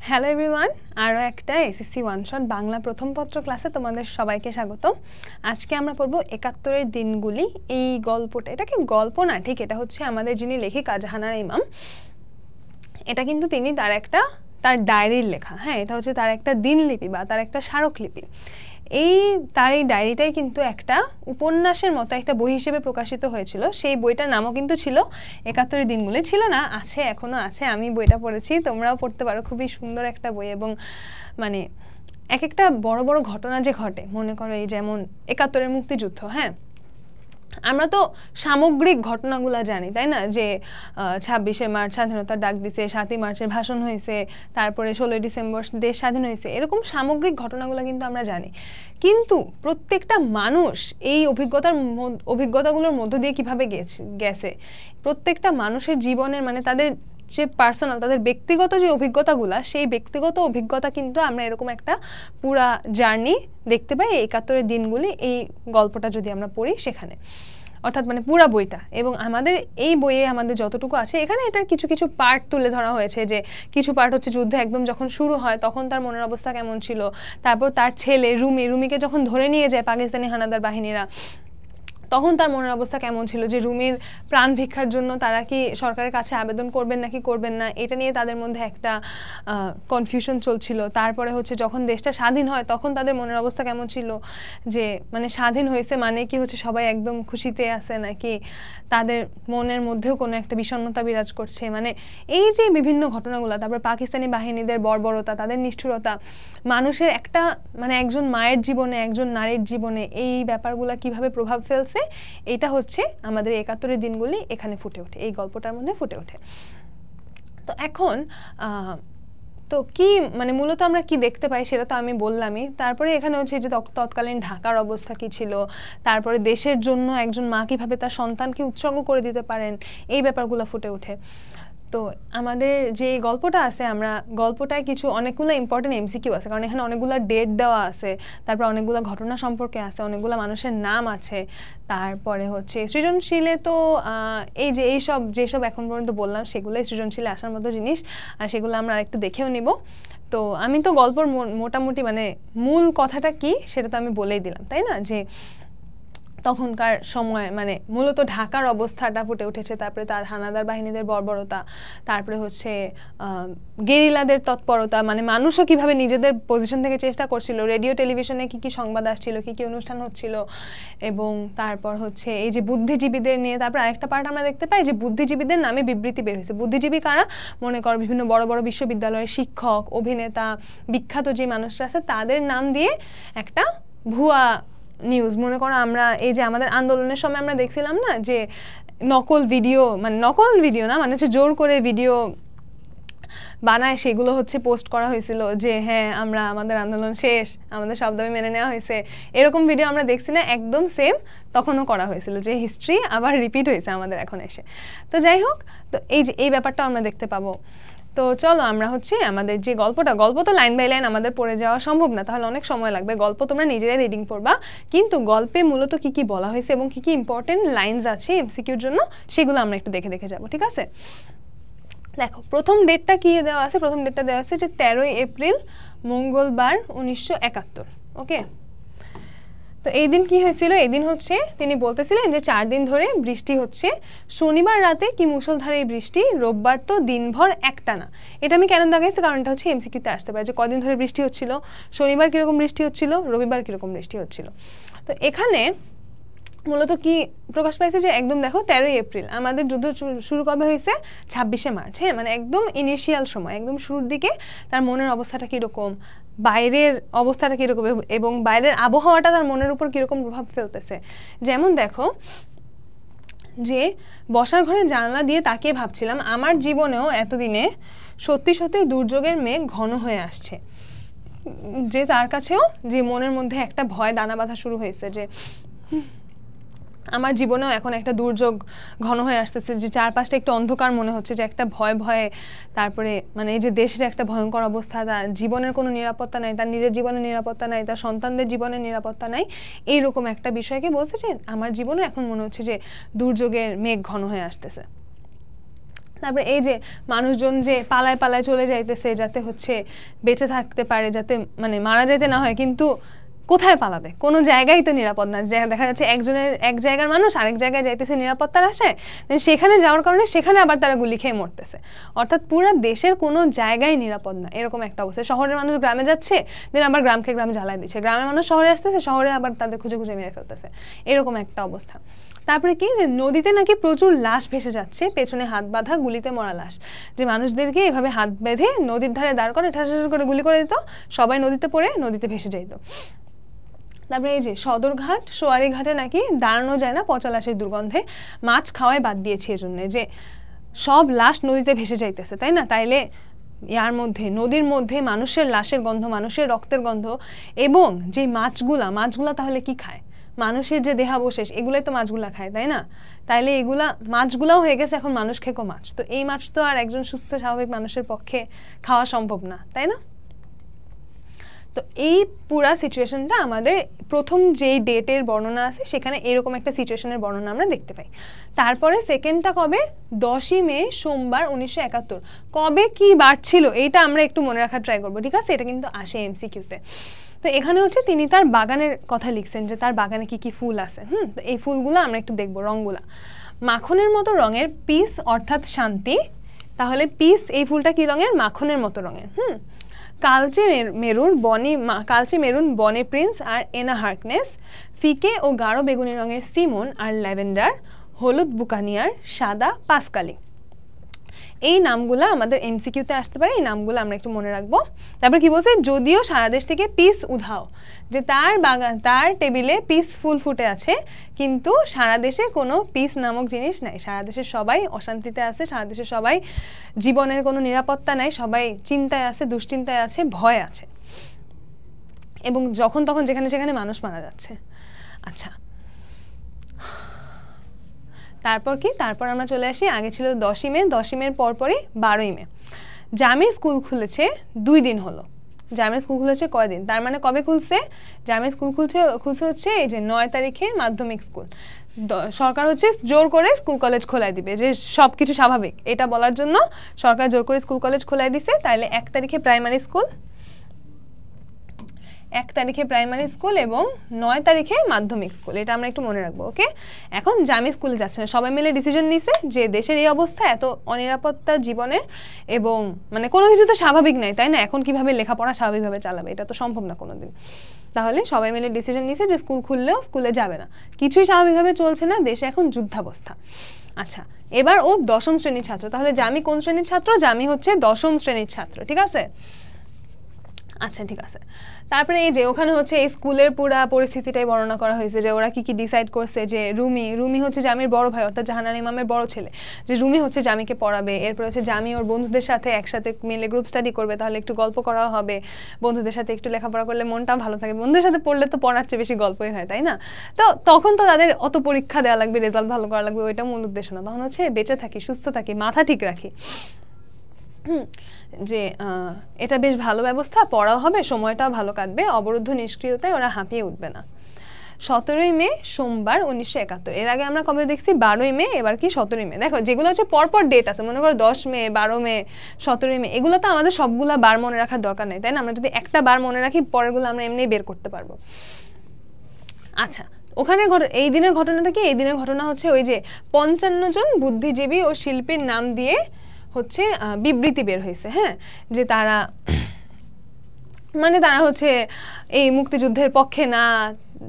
Hello everyone, আরও একটা SSC one shot Bangla প্রথম পত্র ক্লাসে তোমাদের সবাইকে স্বাগত। আজকে আমরা পড়ব ৭১-এর দিনগুলি। এই গল্পটা, এটা কি গল্প না, ঠিক এটা হচ্ছে আমাদের যিনি লেখিকা জাহানারা ইমাম, এটা কিন্তু তিনি তার ডায়েরির লেখা। হ্যাঁ, এটা হচ্ছে তার একটা দিনলিপি বা তার একটা স্মারকলিপি। তার এই ডায়েরিটাই কিন্তু একটা উপন্যাসের মতো একটা বই হিসেবে প্রকাশিত হয়েছিল। সেই বইটার নামও কিন্তু ছিল ৭১-এর দিনগুলি। ছিল না, আছে, এখনো আছে। আমি বইটা পড়েছি, তোমরাও পড়তে পারো। খুবই সুন্দর একটা বই এবং মানে এক একটা বড় বড় ঘটনা যে ঘটে, মনে করো এই যেমন ৭১-এর মুক্তিযুদ্ধ। হ্যাঁ, আমরা তো সামগ্রিক ঘটনাগুলো জানি, তাই না? যে ২৬শে মার্চ স্বাধীনতার ডাক দিছে, ৭ই মার্চের ভাষণ হয়েছে, তারপরে ১৬ই ডিসেম্বর দেশ স্বাধীন হয়েছে, এরকম সামগ্রিক ঘটনাগুলো কিন্তু আমরা জানি। কিন্তু প্রত্যেকটা মানুষ এই অভিজ্ঞতাগুলোর মধ্য দিয়ে কিভাবে গেছে, প্রত্যেকটা মানুষের জীবনের মানে তাদের যে পার্সোনাল, তাদের ব্যক্তিগত যে অভিজ্ঞতাগুলো, সেই ব্যক্তিগত অভিজ্ঞতা কিন্তু আমরা এরকম একটা পুরা জার্নি দেখতে পাই ৭১-এর দিনগুলি এই গল্পটা যদি আমরা পড়ি সেখানে, অর্থাৎ মানে পুরা বইটা। এবং আমাদের এই বইয়ে আমাদের যতটুকু আছে, এখানে এটার কিছু কিছু পার্ট তুলে ধরা হয়েছে। যে কিছু পার্ট হচ্ছে যুদ্ধ একদম যখন শুরু হয় তখন তার মনের অবস্থা কেমন ছিল, তারপর তার ছেলে রুমিকে যখন ধরে নিয়ে যায় পাকিস্তানি হানাদার বাহিনীরা, তখন তার মনের অবস্থা কেমন ছিল, যে রুমির প্রাণ ভিক্ষার জন্য তারা কি সরকারের কাছে আবেদন করবেন নাকি করবেন না, এটা নিয়ে তাদের মধ্যে একটা কনফিউশন চলছিল। তারপরে হচ্ছে যখন দেশটা স্বাধীন হয় তখন তাদের মনের অবস্থা কেমন ছিল, যে মানে স্বাধীন হয়েছে মানে কি হচ্ছে সবাই একদম খুশিতে আছে, নাকি তাদের মনের মধ্যেও কোনো একটা বিষণ্ণতা বিরাজ করছে। মানে এই যে বিভিন্ন ঘটনাগুলো, তারপর পাকিস্তানি বাহিনীদের বর্বরতা, তাদের নিষ্ঠুরতা, মানুষের একটা মানে একজন মায়ের জীবনে, একজন নারীর জীবনে এই ব্যাপারগুলো কিভাবে প্রভাব ফেলছে, এটা হচ্ছে আমাদের ৭১-এর দিনগুলি এখানে ফুটে ওঠে, এই গল্পটার মধ্যে ফুটে ওঠে। তো এখন তো কি মানে মূলত আমরা কি দেখতে পাই সেটা তো আমি বললামই। তারপরে এখানে হচ্ছে যে তৎকালীন ঢাকার অবস্থা কি ছিল, তারপরে দেশের জন্য একজন মা কিভাবে তার সন্তানকে উৎসর্গ করে দিতে পারেন, এই ব্যাপারগুলো ফুটে ওঠে। তো আমাদের যে গল্পটা আছে, আমরা গল্পটায় অনেকগুলো ইম্পর্টেন্ট এমসিকিউ আছে, কারণ এখানে অনেকগুলো ডেট দেওয়া আছে, তারপর অনেকগুলো ঘটনা সম্পর্কে আছে, অনেকগুলো মানুষের নাম আছে। তারপরে হচ্ছে সৃজনশীলে তো এই যে যেসব এখন পর্যন্ত বললাম সেগুলোই সৃজনশীলে আসার মতো জিনিস, আর সেগুলো আমরা আরেকটু দেখেও নিব। তো আমি তো গল্পর মোটামুটি মানে মূল কথাটা কি সেটা তো আমি বলেই দিলাম, তাই না? যে তখনকার সময় মানে মূলত ঢাকার অবস্থাটা ফুটে উঠেছে, তারপরে তার হানাদার বাহিনীদের বর্বরতা, তারপরে হচ্ছে গেরিলাদের তৎপরতা, মানে মানুষও কিভাবে নিজেদের পজিশন থেকে চেষ্টা করছিল, রেডিও টেলিভিশনে কি কি সংবাদ আসছিল, কি কি অনুষ্ঠান হচ্ছিল, এবং তারপর হচ্ছে এই যে বুদ্ধিজীবীদের নিয়ে। তারপর আরেকটা পার্ট আমরা দেখতে পাই যে বুদ্ধিজীবীদের নামে বিবৃতি বের হয়েছে। বুদ্ধিজীবী কারা? মনে করো বিভিন্ন বড় বড় বিশ্ববিদ্যালয়ের শিক্ষক, অভিনেতা, বিখ্যাত যে মানুষরা আছে তাদের নাম দিয়ে একটা ভুয়া নিউজ, মনে করো আমরা এই যে আমাদের আন্দোলনের সময় আমরা দেখছিলাম না যে নকল ভিডিও না, মানে হচ্ছে জোর করে ভিডিও বানায় সেগুলো হচ্ছে পোস্ট করা হয়েছিল যে হ্যাঁ আমাদের আন্দোলন শেষ, আমাদের সব দাবি মেনে নেওয়া হয়েছে, এরকম ভিডিও আমরা দেখছি না? একদম সেম তখনও করা হয়েছিল, যে হিস্ট্রি আবার রিপিট হয়েছে আমাদের এখন এসে। তো যাই হোক, তো এই ব্যাপারটা আমরা দেখতে পাবো। তো চলো আমরা হচ্ছে আমাদের যে গল্প তো লাইন বাই লাইন আমাদের পড়ে যাওয়া সম্ভব না, তাহলে অনেক সময় লাগবে। গল্প তোমরা নিজেরাই রিডিং পড়বা, কিন্তু গল্পে মূলত কি কি বলা হয়েছে এবং কি কি ইম্পর্টেন্ট লাইনস আছে এমসিকিউর জন্য, সেগুলো আমরা একটু দেখে যাবো, ঠিক আছে? দেখো প্রথম ডেটটা কি দেওয়া আছে, প্রথম ডেটটা দেওয়া আছে যে 13ই এপ্রিল মঙ্গলবার 1971। ওকে, তো এই দিন কি হয়েছিল? এই দিন হচ্ছে তিনি বলতেছিলেন যে 4 দিন ধরে বৃষ্টি হচ্ছে, শনিবার রাতে কি মুষলধারে বৃষ্টি, রোববার তো দিনভর একটানা। এটা আমি কেন দেখাইছি, কারণ এটা হচ্ছে এমসিকিউতে আসতে পারে যে কদিন ধরে বৃষ্টি হচ্ছিল, শনিবার কিরকম বৃষ্টি হচ্ছিল, রবিবার কিরকম বৃষ্টি হচ্ছিল। তো এখানে মূলত কি প্রকাশ পাইছে যে একদম দেখো 13ই এপ্রিল, আমাদের যুদ্ধ শুরু কবে হয়েছে? 26শে মার্চ। হ্যাঁ, মানে একদম ইনিশিয়াল সময়, একদম শুরুর দিকে তার মনের অবস্থাটা কীরকম, বাইরের অবস্থাটা কীরকম, এবং বাইরের আবহাওয়াটা তার মনের উপর কীরকম প্রভাব ফেলতেছে। যেমন দেখো যে বসার ঘরে জানলা দিয়ে তাকিয়ে ভাবছিলাম আমার জীবনেও এতদিনে সত্যি সত্যি দুর্যোগের মেঘ ঘন হয়ে আসছে। যে তার কাছেও যে মনের মধ্যে একটা ভয় দানা বাঁধা শুরু হয়েছে, যে আমার জীবনেও এখন একটা দুর্যোগ ঘন হয়ে আসতেছে, যে চারপাশটা একটু অন্ধকার মনে হচ্ছে, যে একটা ভয়ে, তারপরে মানে এই যে দেশের একটা ভয়ঙ্কর অবস্থা, তার জীবনের কোনো নিরাপত্তা নাই, তার নিজের জীবনের নিরাপত্তা নাই, তার সন্তানদের জীবনের নিরাপত্তা নাই, এইরকম একটা বিষয়কে বলছে যে আমার জীবনে এখন মনে হচ্ছে যে দুর্যোগের মেঘ ঘন হয়ে আসতেছে। তারপরে এই যে মানুষজন যে পালায় পালায় চলে যাইতেছে যাতে হচ্ছে বেঁচে থাকতে পারে, যাতে মানে মারা যাইতে না হয়, কিন্তু কোথায় পালাবে? কোনো জায়গায় তো নিরাপদ না। দেখা যাচ্ছে এক জায়গার মানুষ আরেক জায়গায় যাইতেছে নিরাপত্তার আশায়, সেখানে যাওয়ার কারণে সেখানে আবার তারা গুলি খেয়ে মরতেছে। অর্থাৎ পুরো দেশের কোনো জায়গায় নিরাপদ না, এরকম একটা অবস্থা। শহরের মানুষ গ্রামে যাচ্ছে, দেন আবার গ্রামকে গ্রাম জ্বালায় দিচ্ছে, গ্রামের মানুষ শহরে আসতেছে, শহরে আবার তাদের খুঁজে খুঁজে মেরে ফেলতেছে, এরকম একটা অবস্থা। তারপরে কি যে নদীতে নাকি প্রচুর লাশ ভেসে যাচ্ছে, পেছনে হাত বাঁধা গুলিতে মরা লাশ, যে মানুষদেরকে এভাবে হাত বেঁধে নদীর ধারে দাঁড় করে ঠাস করে গুলি করে দিত, সবাই নদীতে পড়ে নদীতে ভেসে যাইত। তারপরে এই যে সদরঘাট সোয়ারি ঘাটে নাকি দাঁড়ানো যায় না পচা লাশের দুর্গন্ধে, মাছ খাওয়াই বাদ দিয়েছে এজন্য, যে সব লাশ নদীতে ভেসে যাইতেছে, তাই না? তাইলে ইয়ার মধ্যে নদীর মধ্যে মানুষের লাশের গন্ধ, মানুষের রক্তের গন্ধ, এবং যে মাছগুলা তাহলে কি খায়? মানুষের যে দেহাবশেষ এগুলোই তো মাছগুলা খায়, তাই না? তাইলে মাছগুলাও হয়ে গেছে এখন মানুষ খেকো মাছ। তো এই মাছ তো আর একজন সুস্থ স্বাভাবিক মানুষের পক্ষে খাওয়া সম্ভব না, তাই না? তো এই পুরা সিচুয়েশনটা আমাদের প্রথম যেই ডেটের বর্ণনা আছে সেখানে এরকম একটা সিচুয়েশনের বর্ণনা আমরা দেখতে পাই। তারপরে সেকেন্ডটা কবে? 10ই মে সোমবার 1971। কবে কি বার ছিল এইটা আমরা একটু মনে রাখার ট্রাই করবো, ঠিক আছে? এটা কিন্তু আসে এমসিকিউতে। তো এখানে হচ্ছে তিনি তার বাগানের কথা লিখছেন, যে তার বাগানে কি কি ফুল আছে। তো এই ফুলগুলো আমরা একটু দেখবো, রঙগুলা। মাখনের মতো রঙের পিস অর্থাৎ শান্তি, তাহলে পিস এই ফুলটা কি রঙের? মাখনের মতো রঙের। কালচে মেরুন বনে প্রিন্স আর এনা হার্কনেস, ফিকে ও গাঢ় বেগুনি রঙের সিমন আর ল্যাভেন্ডার, হলুদ বুকানিয়ার, সাদা পাসকালি। এই নামগুলো আমাদের এমসিকিউতে আসতে পারে, এই নামগুলো আমরা একটু মনে রাখবো। তারপর কি বলছে? যদিও সারা দেশ থেকে পিস উধাও, যে তার টেবিলে পিস ফুল ফুটে আছে, কিন্তু সারা দেশে কোনো পিস নামক জিনিস নাই। সারা দেশের সবাই অশান্তিতে আছে, সারা দেশের সবাই জীবনের কোনো নিরাপত্তা নাই, সবাই চিন্তায় আছে, দুশ্চিন্তায় আছে, ভয় আছে, এবং যখন তখন যেখানে সেখানে মানুষ মারা যাচ্ছে। আচ্ছা, তারপর কি? তারপর আমরা চলে আসি, আগে ছিল 10ই মে, 10ই মের পরপরই 12ই মে। জামির স্কুল খুলেছে 2 দিন হলো। জামির স্কুল খুলেছে কয়দিন? তার মানে কবে খুলছে? জামির স্কুল খুলছে হচ্ছে এই যে 9 তারিখে মাধ্যমিক স্কুল। সরকার হচ্ছে জোর করে স্কুল কলেজ খোলাই দিবে, যে সব কিছু স্বাভাবিক এটা বলার জন্য সরকার জোর করে স্কুল কলেজ খোলাই দিছে। তাইলে 1 তারিখে প্রাইমারি স্কুল, 1 তারিখে প্রাইমারি স্কুল এবং 9 তারিখে মাধ্যমিক স্কুল, এটা আমরা একটু মনে রাখবো। ওকে, এখন জামি স্কুলে যাচ্ছে না, সবাই মিলে ডিসিশন নিছে যে দেশের এই অবস্থা, এত অনিরাপত্তা জীবনের, এবং মানে কোনো কিছু তো স্বাভাবিক নাই, তাই না? এখন কিভাবে লেখাপড়া স্বাভাবিকভাবে চালাবে? এটা তো সম্ভব না কোনোদিন। তাহলে সবাই মিলে ডিসিশন নিছে যে স্কুল খুললেও স্কুলে যাবে না, কিছুই স্বাভাবিকভাবে চলছে না, দেশে এখন যুদ্ধাবস্থা। আচ্ছা, এবার ও 10ম শ্রেণীর ছাত্র, তাহলে জামি কোন শ্রেণীর ছাত্র? জামি হচ্ছে 10ম শ্রেণীর ছাত্র, ঠিক আছে? আচ্ছা, ঠিক আছে। তারপরে এই যে ওখানে হচ্ছে এই স্কুলের পুরা পরিস্থিতিটাই বর্ণনা করা হয়েছে, যে ওরা কি কি ডিসাইড করছে, যে রুমি হচ্ছে জামির বড় ভাই অর্থাৎ জাহানারা ইমামের বড় ছেলে, যে রুমি হচ্ছে জামিকে পড়াবে। এরপর হচ্ছে জামি ওর বন্ধুদের সাথে একসাথে মিলে গ্রুপ স্টাডি করবে, তাহলে একটু গল্প করা হবে, বন্ধুদের সাথে একটু লেখাপড়া করলে মনটাও ভালো থাকে, বন্ধুদের সাথে পড়লে তো পড়ার চেয়ে বেশি গল্পই হয়, তাই না? তো তখন তো তাদের অত পরীক্ষা দেওয়া লাগবে, রেজাল্ট ভালো করা লাগবে, ওইটা মূল উদ্দেশ্য না। তখন হচ্ছে বেঁচে থাকি, সুস্থ থাকি, মাথা ঠিক রাখি, যে এটা বেশ ভালো ব্যবস্থা, পড়াও হবে, সময়টাও ভালো কাটবে, অবরুদ্ধ নিষ্ক্রিয়তায় ওরা হাঁপিয়ে উঠবে না। 17ই মে সোমবার 1971। এর আগে আমরা কবে দেখছি? 12ই মে, এবার কি 17ই মে। দেখো যেগুলো হচ্ছে পরপর ডেট আছে, মনে করো 10 মে, 12 মে, 17ই মে, এগুলো তো আমাদের সবগুলা বার মনে রাখার দরকার নেই, তাই না? আমরা যদি একটা বার মনে রাখি, পরেরগুলো আমরা এমনি বের করতে পারবো। আচ্ছা, ওখানে এই দিনের ঘটনাটা কি? এই দিনের ঘটনা হচ্ছে ওই যে 55 জন বুদ্ধিজীবী ও শিল্পীর নাম দিয়ে হচ্ছে বিবৃতি বের হয়েছে, হ্যাঁ, যে তারা হচ্ছে এই মুক্তিযুদ্ধের পক্ষে না,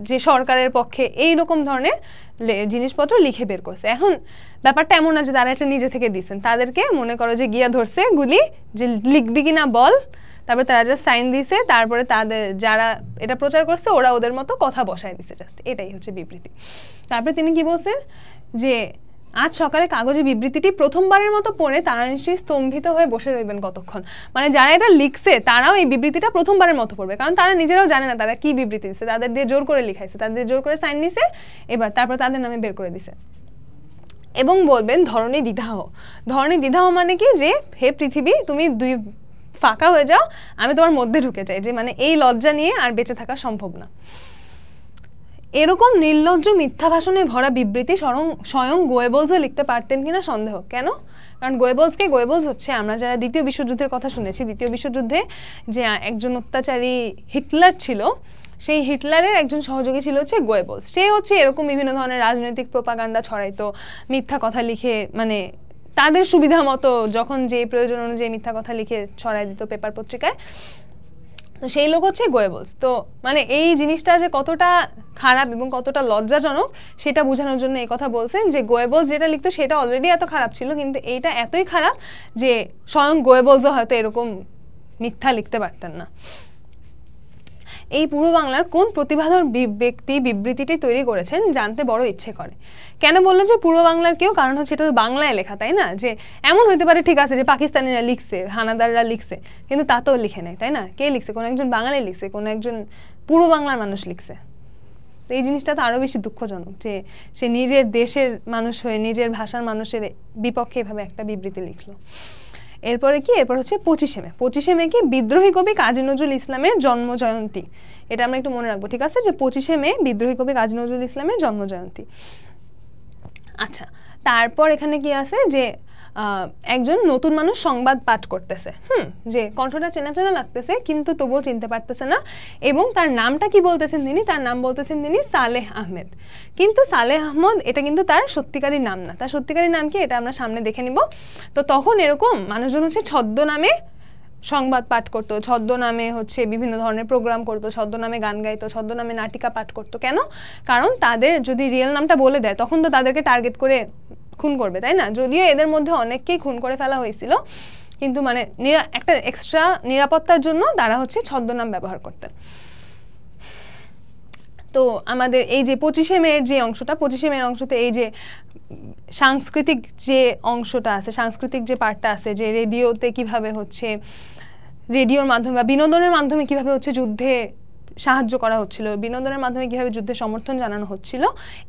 যে সরকারের পক্ষে, এই রকম ধরনের জিনিসপত্র লিখে বের করছে। এখন ব্যাপারটা এমন না যে তারা এটা নিজে থেকে দিচ্ছেন, তাদেরকে মনে করো যে গিয়া ধরছে গুলি, যে লিখবি কিনা বল, তারপরে তারা যা সাইন দিছে, তারপরে তাদের যারা এটা প্রচার করছে ওরা ওদের মতো কথা বসায় দিছে, জাস্ট এটাই হচ্ছে বিবৃতি। তারপরে তিনি কি বলছেন? যে আজ সকালে কাগজে বিবৃতিটি প্রথমবারের মতো পড়ে তারা নিশ্চয়ই স্তম্ভিত হয়ে বসে রইবেন কতক্ষণ। মানে যারা এটা লিখছে তারাও এই বিবৃতিটা প্রথমবারের মতো পড়বে, কারণ তারা নিজেরাও জানে না তারা কি বিবৃতি দিচ্ছে, তাদের দিয়ে জোর করে লিখাইছে, তাদের জোর করে সাইন নিছে, এবার তারপর তাদের নামে বের করে দিছে। এবং বলবেন ধরণী দ্বিধাহ। ধরণী দ্বিধাহ মানে কি? যে হে পৃথিবী, তুমি দুই ফাঁকা হয়ে যাও, আমি তোমার মধ্যে ঢুকে যাই, যে মানে এই লজ্জা নিয়ে আর বেঁচে থাকা সম্ভব না। এরকম নির্লজ্জ মিথ্যা ভাষণে ভরা বিবৃতি স্বয়ং গোয়েবলসও লিখতে পারতেন কিনা সন্দেহ। কেন? কারণ গোয়েবলস হচ্ছে, আমরা যারা দ্বিতীয় বিশ্বযুদ্ধের কথা শুনেছি, দ্বিতীয় বিশ্বযুদ্ধে যে একজন অত্যাচারী হিটলার ছিল, সেই হিটলারের একজন সহযোগী ছিল হচ্ছে গোয়েবলস। সে হচ্ছে এরকম বিভিন্ন ধরনের রাজনৈতিক প্রোপাগান্ডা ছড়াইতো, মিথ্যা কথা লিখে, মানে তাদের সুবিধা মতো যখন যে প্রয়োজন অনুযায়ী মিথ্যা কথা লিখে ছড়াই দিত পেপার পত্রিকায়। তো সেই লোক হচ্ছে গোয়েবলস। তো মানে এই জিনিসটা যে কতটা খারাপ এবং কতটা লজ্জাজনক সেটা বোঝানোর জন্য এই কথা বলছেন যে গোয়েবলস যেটা লিখতো সেটা অলরেডি এত খারাপ ছিল, কিন্তু এইটা এতই খারাপ যে স্বয়ং গোয়েবলসও হয়তো এরকম মিথ্যা লিখতে পারতেন না। এই পূর্ব বাংলার কোন প্রতিভাধর ব্যক্তি বিবৃতিটি তৈরি করেছেন জানতে বড় ইচ্ছে করে। কেন বললেন যে পূর্ব বাংলার কেউ? কারণ হচ্ছে এটা তো বাংলায় লেখা, তাই না? যে এমন হতে পারে ঠিক আছে যে পাকিস্তানিরা লিখছে, হানাদাররা লিখছে, কিন্তু তা তো লিখে নেয়, তাই না? কে লিখছে? কোনো একজন বাঙালি লিখছে, কোনো একজন পূর্ব বাংলার মানুষ লিখছে। তো এই জিনিসটা তো আরও বেশি দুঃখজনক যে সে নিজের দেশের মানুষ হয়ে নিজের ভাষার মানুষের বিপক্ষে এভাবে একটা বিবৃতি লিখলো। এরপরে কি? এরপর হচ্ছে 25শে মে। 25শে মে কি? বিদ্রোহী কবি কাজী নজরুল ইসলামের জন্মজয়ন্তী। এটা আমরা একটু মনে রাখবো, ঠিক আছে? যে 25শে মে বিদ্রোহী কবি কাজী নজরুল ইসলামের জন্মজয়ন্তী। আচ্ছা, তারপর এখানে কি আছে যে একজন নতুন মানুষ সংবাদ পাঠ করতেছে, যে কণ্ঠটা চেনা চেনা লাগতেছে কিন্তু তবুও চিনতে পারতেছে না, এবং তার নামটা কি বলতেছেন তিনি? তার নাম বলতেছেন তিনি সালেহ আহমেদ। কিন্তু সালেহ আহমদ এটা কিন্তু তার সত্যিকারী নাম না। তার সত্যিকারী নাম কি এটা আমরা সামনে দেখে নিব। তো তখন এরকম মানুষজন হচ্ছে ছদ্মনামে সংবাদ পাঠ করতো, ছদ্মনামে হচ্ছে বিভিন্ন ধরনের প্রোগ্রাম করতো, ছদ্মনামে গান গাইতো, ছদ্মনামে নাটিকা পাঠ করতো। কেন? কারণ তাদের যদি রিয়েল নামটা বলে দেয় তখন তো তাদেরকে টার্গেট করে খুন করবে, তাই না? যদিও এদের মধ্যে অনেককেই খুন করে ফেলা হয়েছিল, কিন্তু মানে একটা এক্সট্রা নিরাপত্তার জন্য তারা হচ্ছে ছদ্মনাম ব্যবহার করতেন। তো আমাদের এই যে 25শে মের যে অংশটা, 25শে মের অংশতে এই যে সাংস্কৃতিক যে অংশটা আছে, সাংস্কৃতিক যে পার্টটা আছে, যে রেডিওতে কিভাবে হচ্ছে, রেডিওর মাধ্যমে বা বিনোদনের মাধ্যমে কিভাবে হচ্ছে যুদ্ধে সাহায্য করা হচ্ছিল, বিনোদনের মাধ্যমে কিভাবে যুদ্ধে সমর্থন জানানো হচ্ছিল,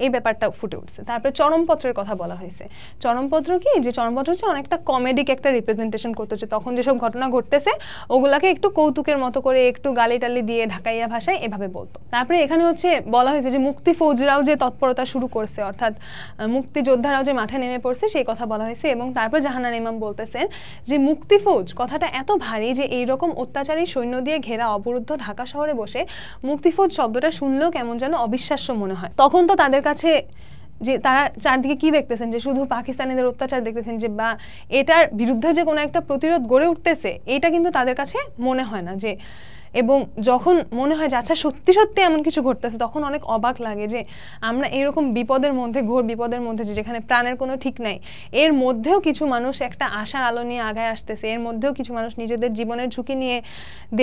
এই ব্যাপারটা ফুটে উঠছে। তারপরে চরমপত্রের কথা বলা হয়েছে। চরমপত্র কি? যে চরমপত্র হচ্ছে অনেকটা কমেডিক একটা রিপ্রেজেন্টেশন করতে হচ্ছে, তখন যেসব ঘটনা ঘটতেছে ওগুলাকে একটু কৌতুকের মতো করে একটু গালি টালি দিয়ে ঢাকাইয়া ভাষায় এভাবে বলতো। তারপরে এখানে হচ্ছে বলা হয়েছে যে মুক্তি ফৌজরাও যে তৎপরতা শুরু করছে, অর্থাৎ মুক্তিযোদ্ধারাও যে মাঠে নেমে পড়ছে সেই কথা বলা হয়েছে। এবং তারপর জাহানারা ইমাম বলতেছেন যে মুক্তি ফৌজ কথাটা এত ভারী যে এইরকম অত্যাচারী সৈন্য দিয়ে ঘেরা অবরুদ্ধ ঢাকা শহরে বসে মুক্তিফৌজ শব্দটা শুনলেও কেমন যেন অবিশ্বাস্য মনে হয়। তখন তো তাদের কাছে যে তারা চারদিকে কি দেখতেছেন, যে শুধু পাকিস্তানিদের অত্যাচার দেখতেছেন, যে বা এটার বিরুদ্ধে যে কোনো একটা প্রতিরোধ গড়ে উঠতেছে, এটা কিন্তু তাদের কাছে মনে হয় না। যে এবং যখন মনে হয় যে আচ্ছা সত্যি সত্যি এমন কিছু ঘটতেছে, তখন অনেক অবাক লাগে যে আমরা এরকম বিপদের মধ্যে, ঘোর বিপদের মধ্যে, যেখানে প্রাণের কোনো ঠিক নাই, এর মধ্যেও কিছু মানুষ একটা আশার আলো নিয়ে আগায় আসতেছে, এর মধ্যেও কিছু মানুষ নিজেদের জীবনের ঝুঁকি নিয়ে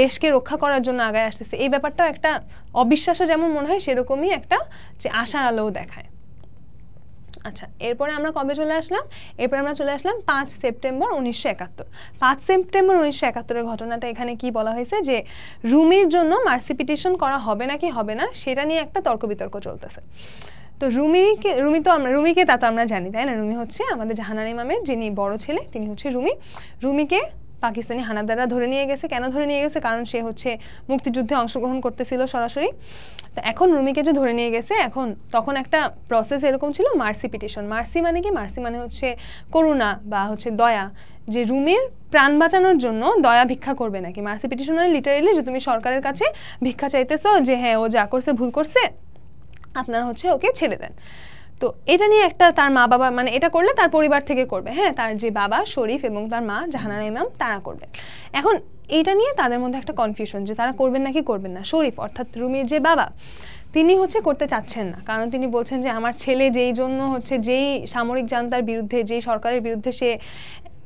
দেশকে রক্ষা করার জন্য আগায় আসতেছে। এই ব্যাপারটাও একটা অবিশ্বাস্য যেমন মনে হয়, সেরকমই একটা যে আশার আলোও দেখায়। আচ্ছা, এরপরে আমরা কবে চলে আসলাম? এরপরে আমরা চলে আসলাম 5 সেপ্টেম্বর 1971। 5 সেপ্টেম্বর 1971-এর ঘটনাটা এখানে কি বলা হয়েছে যে রুমির জন্য মার্সি পিটিশন করা হবে নাকি হবে না সেটা নিয়ে একটা তর্ক বিতর্ক চলতেছে। তো রুমিকে তা তো আমরা জানি, তাই না? রুমি হচ্ছে আমাদের জাহানারা ইমামের যিনি বড় ছেলে, তিনি হচ্ছে রুমি। রুমিকে পাকিস্তানি হানাদাররা ধরে নিয়ে গেছে। কেন ধরে নিয়ে গেছে? কারণ সে হচ্ছে মুক্তিযুদ্ধে অংশগ্রহণ করতেছিল সরাসরি। তো এখন রুমিকে যে ধরে নিয়ে গেছে, তখন একটা প্রসেস এরকম ছিল মার্সি পিটিশন। মার্সি মানে কি? মার্সি মানে হচ্ছে করুণা বা হচ্ছে দয়া, যে রুমির প্রাণ বাঁচানোর জন্য দয়া ভিক্ষা করবে নাকি। মার্সি পিটিশন মানে লিটারেলি যে তুমি সরকারের কাছে ভিক্ষা চাইতেছো যে হ্যাঁ ও যা করছে ভুল করছে, আপনারা হচ্ছে ওকে ছেড়ে দেন। তো এটা নিয়ে একটা তার মা বাবা, মানে এটা করলে তার পরিবার থেকে করবে, হ্যাঁ, তার যে বাবা শরীফ এবং তার মা জাহানারা ইমাম তারা করবে। এখন এইটা নিয়ে তাদের মধ্যে একটা কনফিউশন যে তারা করবেন নাকি করবেন না। শরীফ অর্থাৎ রুমির যে বাবা, তিনি হচ্ছে করতে চাচ্ছেন না, কারণ তিনি বলছেন যে আমার ছেলে যেই জন্য হচ্ছে যেই সামরিক জান্তার বিরুদ্ধে, যেই সরকারের বিরুদ্ধে সে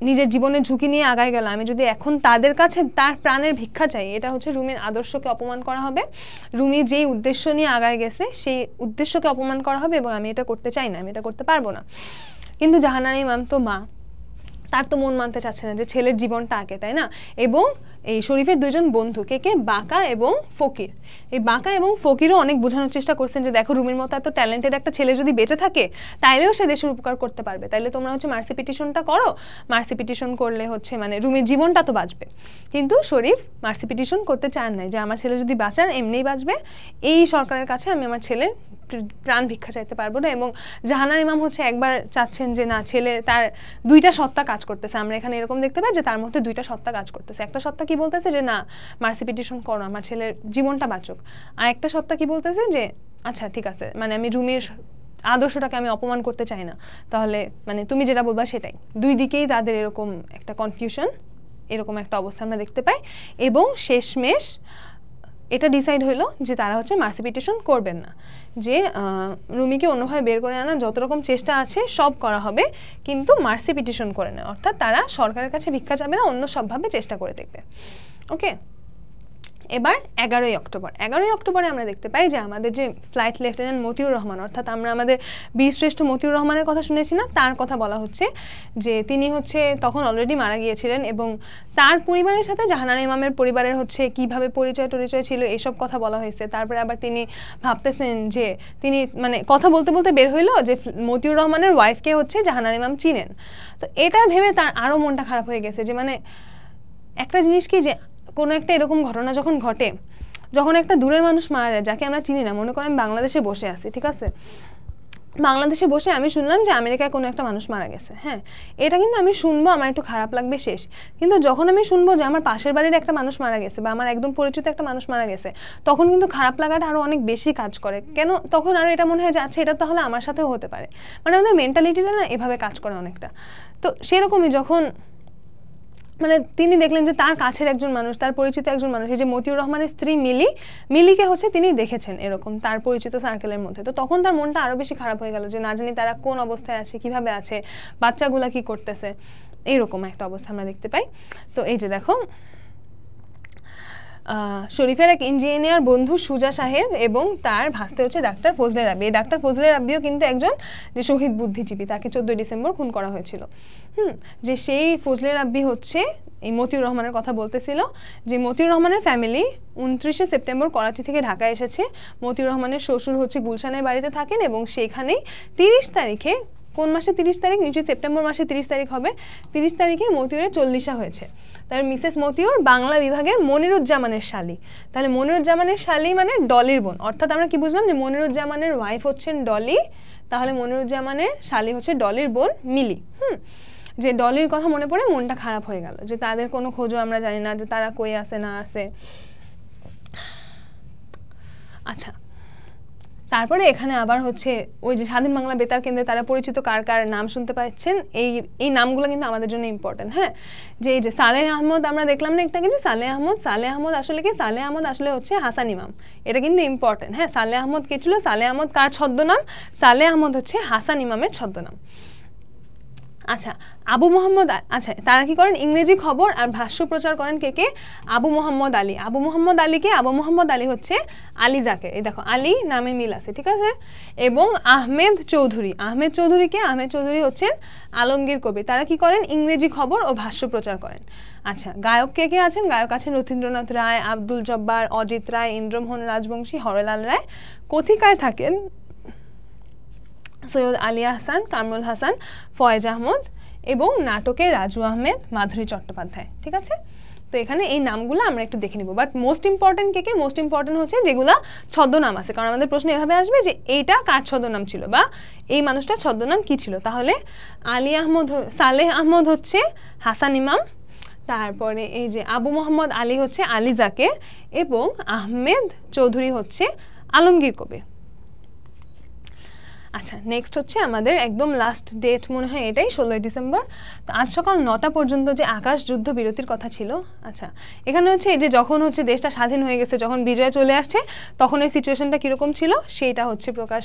নিজের জীবনের ঝুঁকি নিয়ে আগায় গেল, আমি যদি এখন তাদের কাছে তার প্রাণের ভিক্ষা চাই, এটা হচ্ছে রুমির আদর্শকে অপমান করা হবে। রুমি যেই উদ্দেশ্য নিয়ে আগায় গেছে সেই উদ্দেশ্যকে অপমান করা হবে, এবং আমি এটা করতে চাই না, আমি এটা করতে পারবো না। কিন্তু জাহানারা ইমাম তো মা, তার তো মন মানতে চাচ্ছে না যে ছেলের জীবনটা আগে, তাই না? এবং এই শরীফের দুইজন বন্ধু কে বাঁকা এবং ফকির, এই বাঁকা এবং ফকিরও অনেক বোঝানোর চেষ্টা করছেন যে দেখো রুমির মতো এত ট্যালেন্টেড একটা ছেলে যদি বেঁচে থাকে তাইলেও সে দেশের উপকার করতে পারবে, তাইলে তোমরা হচ্ছে মার্সি পিটিশনটা করো, মার্সি পিটিশন করলে হচ্ছে মানে রুমির জীবনটা তো বাঁচবে। কিন্তু শরীফ মার্সি পিটিশন করতে চান নাই, যে আমার ছেলে যদি বাঁচান এমনিই বাঁচবে, এই সরকারের কাছে আমি আমার ছেলের প্রাণ ভিক্ষা চাইতে পারবো না। এবং জাহানারা ইমাম হচ্ছে একবার চাচ্ছেন যে না, ছেলে তার দুইটা সত্তা কাজ করতেছে, আমরা এখানে এরকম দেখতে পাই যে তার মধ্যে দুইটা সত্তা কাজ করতেছে। একটা সত্তা কি বলতেছে যে না, মার্সি পিটিশন করো, আমার ছেলের জীবনটা বাঁচুক। আর একটা সত্তা কি বলতেছে যে আচ্ছা ঠিক আছে, মানে আমি রুমির আদর্শটাকে আমি অপমান করতে চাই না, তাহলে মানে তুমি যেটা বলবা সেটাই। দুই দিকেই তাদের এরকম একটা কনফিউশন, এরকম একটা অবস্থা আমরা দেখতে পাই। এবং শেষমেশ এটা ডিসাইড হইলো যে তারা হচ্ছে মার্সি পিটিশন করবেন না, যে রুমিকে অন্যভাবে বের করে আনার যত রকম চেষ্টা আছে সব করা হবে, কিন্তু মার্সি পিটিশন করে না, অর্থাৎ তারা সরকারের কাছে ভিক্ষা চাবে না, অন্য সবভাবে চেষ্টা করে দেখবে। ওকে, এবার 11ই অক্টোবর। 11ই অক্টোবরে আমরা দেখতে পাই যে আমাদের যে ফ্লাইট লেফটেন্যান্ট মতিউর রহমান, অর্থাৎ আমরা আমাদের বীরশ্রেষ্ঠ মতিউর রহমানের কথা শুনেছি না, তার কথা বলা হচ্ছে যে তিনি হচ্ছে তখন অলরেডি মারা গিয়েছিলেন এবং তার পরিবারের সাথে জাহানারা ইমামের পরিবারের হচ্ছে কিভাবে পরিচয় ছিল এইসব কথা বলা হয়েছে। তারপরে আবার তিনি ভাবতেছেন যে তিনি মানে কথা বলতে বলতে বের হইলো যে মতিউর রহমানের ওয়াইফকে হচ্ছে জাহানারা ইমাম চিনেন। তো এটা ভেবে তার আরও মনটা খারাপ হয়ে গেছে যে মানে একটা জিনিস কি, যে কোনো একটা এরকম ঘটনা যখন ঘটে, যখন একটা দূরের মানুষ মারা যায় যাকে আমরা চিনি না, মনে করেন আমি বাংলাদেশে বসে আছি, ঠিক আছে, বাংলাদেশে বসে আমি শুনলাম যে আমেরিকায় কোনো একটা মানুষ মারা গেছে, হ্যাঁ, এটা কিন্তু আমি শুনবো, আমার একটু খারাপ লাগবে শেষ। কিন্তু যখন আমি শুনবো যে আমার পাশের বাড়ির একটা মানুষ মারা গেছে বা আমার একদম পরিচিত একটা মানুষ মারা গেছে, তখন কিন্তু খারাপ লাগাটা আরও অনেক বেশি কাজ করে। কেন? তখন আরও এটা মনে হয় যে আচ্ছা এটা তাহলে আমার সাথেও হতে পারে, মানে আমাদের মেন্টালিটিটা না এভাবে কাজ করে অনেকটা। তো সেরকমই যখন মানে তিনি দেখলেন যে তার কাছের একজন মানুষ, তার পরিচিত একজন মানুষ, এই যে মতিউর রহমানের স্ত্রী মিলিকে হচ্ছে তিনি দেখেছেন এরকম তার পরিচিত সার্কেলের মধ্যে, তো তখন তার মনটা আরও বেশি খারাপ হয়ে গেল যে না জানি তারা কোন অবস্থায় আছে, কিভাবে আছে, বাচ্চাগুলা কি করতেছে, এইরকম একটা অবস্থা আমরা দেখতে পাই। তো এই যে দেখো শরীফের এক ইঞ্জিনিয়ার বন্ধু সুজা সাহেব এবং তার ভাস্তে হচ্ছে ডাক্তার ফজলে রাব্বি। এই ডাক্তার ফজলে রাব্বিও কিন্তু একজন যে শহীদ বুদ্ধিজীবী, তাকে 14 ডিসেম্বর খুন করা হয়েছিল। যে সেই ফজলে রাব্বি হচ্ছে এই মতিউর রহমানের কথা বলতেছিল, যে মতিউর রহমানের ফ্যামিলি 29শে সেপ্টেম্বর করাচি থেকে ঢাকা এসেছে। মতিউর রহমানের শ্বশুর হচ্ছে গুলশানের বাড়িতে থাকেন এবং সেখানেই 30 তারিখে, কোন মাসে 30 তারিখ, নিশ্চয়ই সেপ্টেম্বর মাসে 30 তারিখ হবে, 30 তারিখে মতিউরের 40 হয়েছে। তার মিসেস মতিউর বাংলা বিভাগের মনিরুজ্জামানের শালী। তাহলে মনিরুজ্জামানের শালী মানে ডলির বোন, অর্থাৎ আমরা কি বুঝলাম যে মনিরুজ্জামানের ওয়াইফ হচ্ছেন ডলি, তাহলে মনিরুজ্জামানের শালী হচ্ছে ডলির বোন মিলি। যে ডলির কথা মনে পড়ে মনটা খারাপ হয়ে গেল যে তাদের কোনো খোঁজও আমরা জানি না যে তারা কই আছে না আছে। আচ্ছা, তারপরে এখানে আবার হচ্ছে ওই যে স্বাধীন বাংলা বেতার কেন্দ্রে তারা পরিচিত কার কার নাম শুনতে পাচ্ছেন, এই নামগুলো কিন্তু আমাদের জন্য ইম্পর্টেন্ট। হ্যাঁ, যে এই যে সালেহ আহমদ আমরা দেখলাম না একটা যে সালেহ আহমদ আসলে কি, সালেহ আহমদ আসলে হচ্ছে হাসান ইমাম, এটা কিন্তু ইম্পর্টেন্ট। হ্যাঁ, সালেহ আহমদ কে ছিল? সালেহ আহমদ কার ছদ্মনাম? সালেহ আহমদ হচ্ছে হাসান ইমামের ছদ্মনাম। আচ্ছা, আবু মোহাম্মদ, আচ্ছা তারা কি করেন? ইংরেজি খবর আর ভাষ্য প্রচার করেন কে কে? আবু মোহাম্মদ আলী। আবু মোহাম্মদ আলীকে, আবু মোহাম্মদ আলী হচ্ছে আলী জাকের, এই দেখো আলী নামে মিল আছে, ঠিক আছে। এবং আহমেদ চৌধুরী, আহমেদ চৌধুরীকে, আহমেদ চৌধুরী হচ্ছেন আলমগীর কবির। তারা কি করেন? ইংরেজি খবর ও ভাষ্য প্রচার করেন। আচ্ছা, গায়ক কে কে আছেন? গায়ক আছেন রথীন্দ্রনাথ রায়, আব্দুল জব্বার, অজিত রায়, ইন্দ্রমোহন রাজবংশী, হরলাল রায়। কথিকায় থাকেন সৈয়দ আলী আহসান, কামরুল হাসান, ফয়েজ আহমদ এবং নাটকে রাজু আহমেদ, মাধুরী চট্টোপাধ্যায়, ঠিক আছে। তো এখানে এই নামগুলো আমরা একটু দেখে নিব, but most important K K? Most important হচ্ছে যেগুলো ছদ্মনাম আছে, কারণ আমাদের প্রশ্ন এভাবে আসবে যে এইটা কার ছদ্মনাম ছিল বা এই মানুষটার ছদ্মনাম কি ছিল। তাহলে সালেহ আহমদ হচ্ছে হাসান ইমাম, তারপরে এই যে আবু মোহাম্মদ আলী হচ্ছে আলী জাকের এবং আহমেদ চৌধুরী হচ্ছে আলমগীর কবির। আচ্ছা, নেক্সট হচ্ছে আমাদের একদম লাস্ট ডেট মনে হয় এটাই, 16ই ডিসেম্বর। তো আজ সকাল 9টা পর্যন্ত যে আকাশ যুদ্ধ বিরতির কথা ছিল, আচ্ছা এখানে হচ্ছে এই যে যখন হচ্ছে দেশটা স্বাধীন হয়ে গেছে, যখন বিজয় চলে আসছে, তখন এই সিচুয়েশনটা কীরকম ছিল সেইটা হচ্ছে প্রকাশ